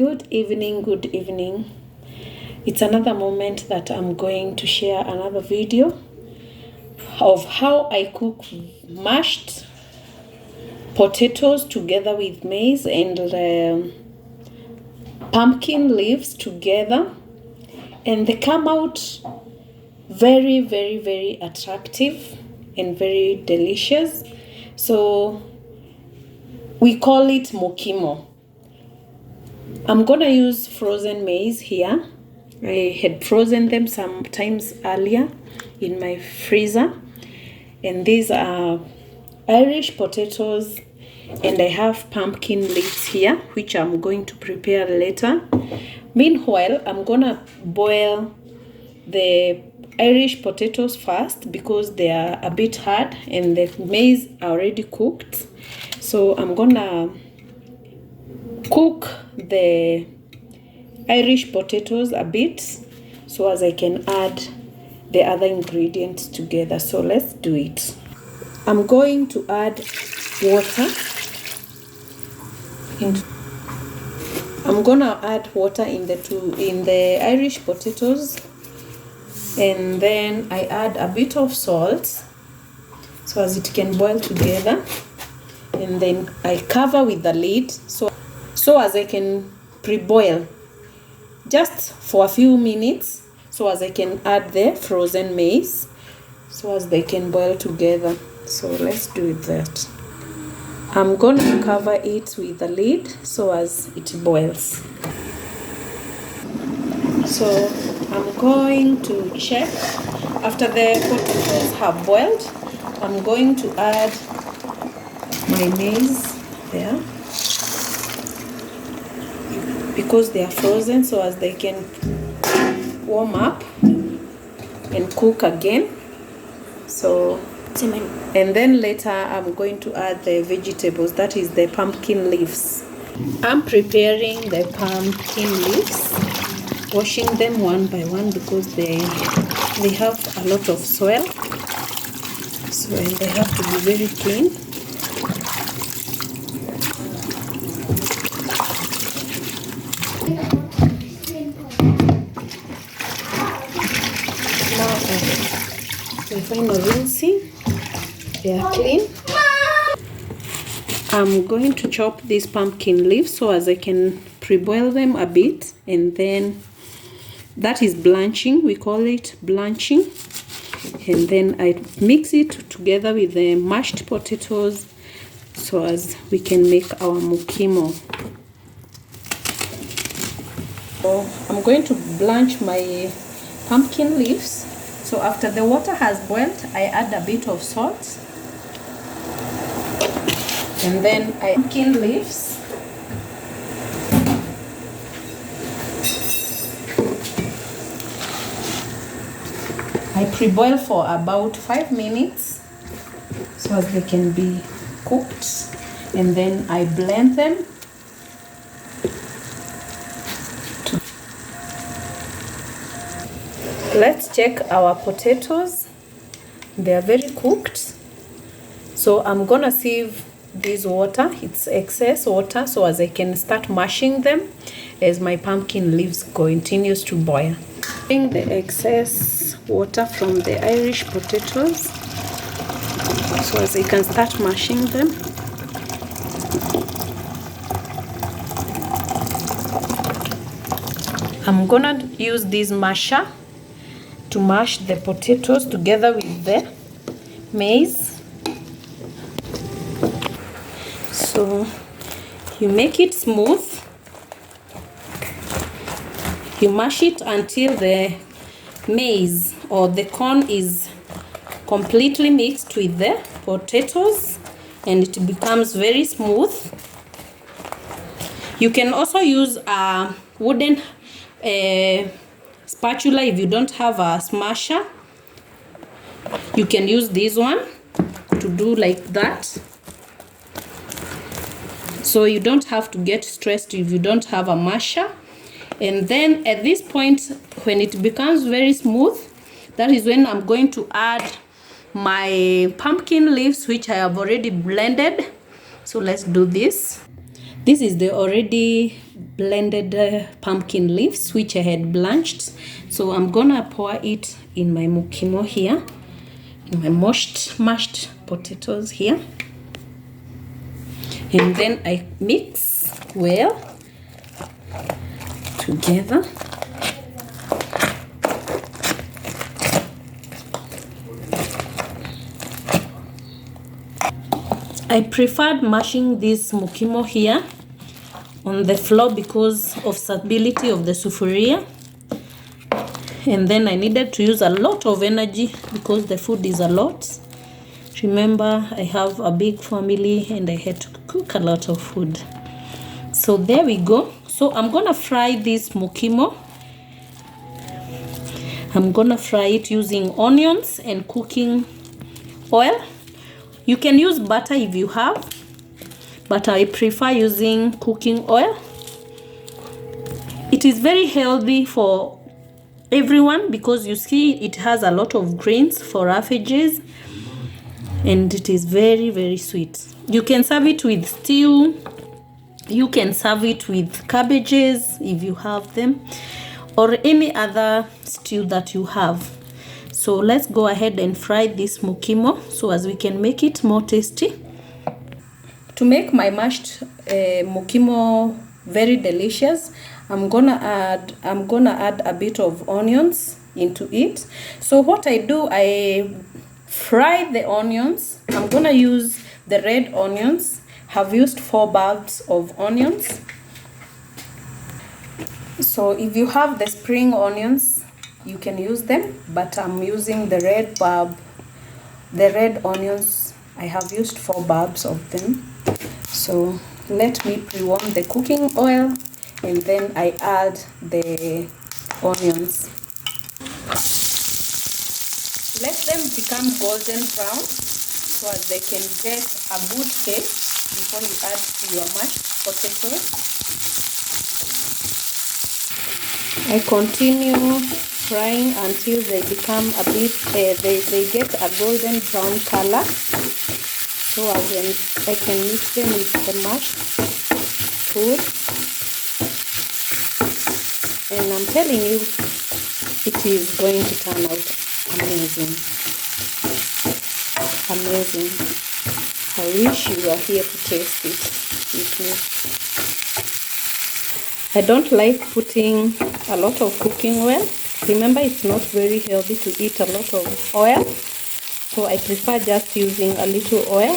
Good evening, good evening. It's another moment that I'm going to share another video of how I cook mashed potatoes together with maize and pumpkin leaves together, and they come out very, very, very attractive and very delicious. So we call it mokimo. I'm gonna use frozen maize here. I had frozen them sometimes earlier in my freezer, and these are Irish potatoes, and I have pumpkin leaves here which I'm going to prepare later. Meanwhile, I'm gonna boil the Irish potatoes first because they are a bit hard and the maize are already cooked. So I'm gonna cook the Irish potatoes a bit so as I can add the other ingredients together. So let's do it. I'm going to add water. I'm gonna add water in the Irish potatoes, and then I add a bit of salt so as it can boil together, and then I cover with the lid so as I can pre-boil just for a few minutes so as I can add the frozen maize so as they can boil together. So let's do that. I'm going to cover it with the lid so as it boils. So I'm going to check after the potatoes have boiled. I'm going to add my maize there because they are frozen so as they can warm up and cook again. So, and then later I'm going to add the vegetables, that is the pumpkin leaves. I'm preparing the pumpkin leaves, washing them one by one because they have a lot of soil, so and they have to be very clean. The final rinsing, they are clean. I'm going to chop these pumpkin leaves so as I can pre-boil them a bit, and then that is blanching, we call it blanching, and then I mix it together with the mashed potatoes so as we can make our mokimo. So I'm going to blanch my pumpkin leaves. So after the water has boiled, I add a bit of salt, and then I pumpkin leaves. I pre-boil for about 5 minutes so as they can be cooked, and then I blend them. Let's check our potatoes. They are very cooked. So I'm gonna sieve this water, it's excess water, so as I can start mashing them as my pumpkin leaves continues to boil. Taking the excess water from the Irish potatoes so as I can start mashing them. I'm gonna use this masher to mash the potatoes together with the maize. So you make it smooth. You mash it until the maize or the corn is completely mixed with the potatoes and it becomes very smooth. You can also use a wooden spatula if you don't have a smasher. You can use this one to do like that, so you don't have to get stressed if you don't have a masher. And then at this point, when it becomes very smooth, that is when I'm going to add my pumpkin leaves which I have already blended. So let's do this. This is the already blended pumpkin leaves which I had blanched. So I'm gonna pour it in my mukimo here, in my mashed potatoes here. And then I mix well together. I preferred mashing this mukimo here on the floor because of stability of the sufuria. And then I needed to use a lot of energy because the food is a lot. Remember, I have a big family and I had to cook a lot of food. So there we go. So I'm gonna fry this mukimo. I'm gonna fry it using onions and cooking oil. You can use butter if you have, but I prefer using cooking oil. It is very healthy for everyone because you see it has a lot of grains for refugees, and it is very, very sweet. You can serve it with stew. You can serve it with cabbages if you have them, or any other stew that you have. So let's go ahead and fry this mukimo so as we can make it more tasty. To make my mashed mukimo very delicious, I'm gonna add a bit of onions into it. So what I do, I fry the onions. I'm gonna use the red onions. Have used 4 bulbs of onions. So if you have the spring onions, you can use them, but I'm using the red bulb, the red onions. I have used 4 bulbs of them. So let me pre-warm the cooking oil, and then I add the onions. Let them become golden brown so as they can get a good taste before you add to your mashed potatoes. I continue frying until they become a bit, they get a golden brown color. So I can mix them with the mashed food. And I'm telling you, it is going to turn out amazing. Amazing. I wish you were here to taste it with me. I don't like putting a lot of cooking oil. Remember, it's not very healthy to eat a lot of oil. So I prefer just using a little oil,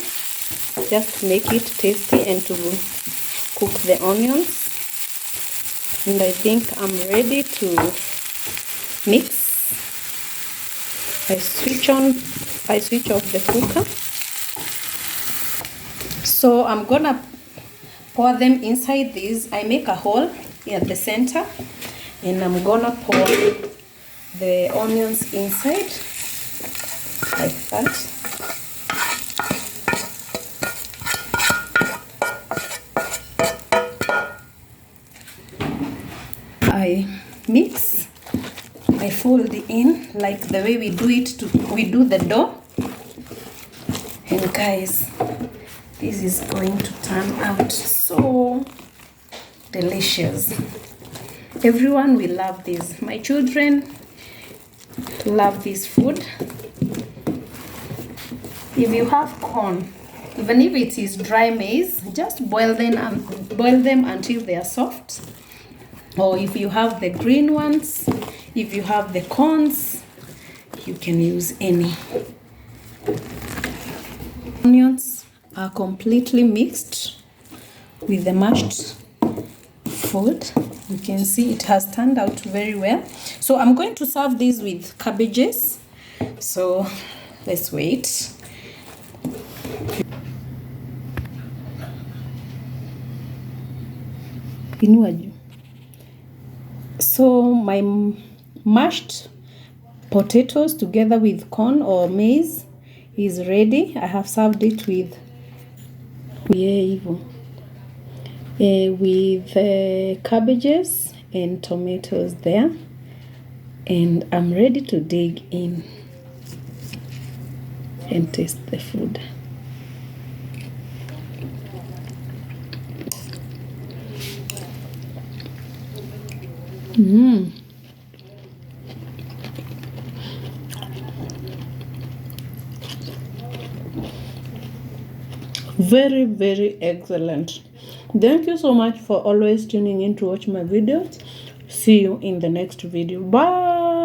just to make it tasty and to cook the onions. And I think I'm ready to mix. I switch off the cooker. So I'm gonna pour them inside this. I make a hole at the center, and I'm gonna pour the onions inside like that. I mix, I fold it in like the way we do the dough. And guys, this is going to turn out so delicious. Everyone will love this. My children love this food. If you have corn, even if it is dry maize, just boil them until they are soft. Or if you have the green ones, if you have the corns, you can use any. Onions are completely mixed with the mashed food. You can see it has turned out very well. So I'm going to serve this with cabbages. So let's wait. So my mashed potatoes together with corn or maize is ready. I have served it with cabbages and tomatoes there, and I'm ready to dig in and taste the food. Very, very excellent. Thank you so much for always tuning in to watch my videos. See you in the next video. Bye.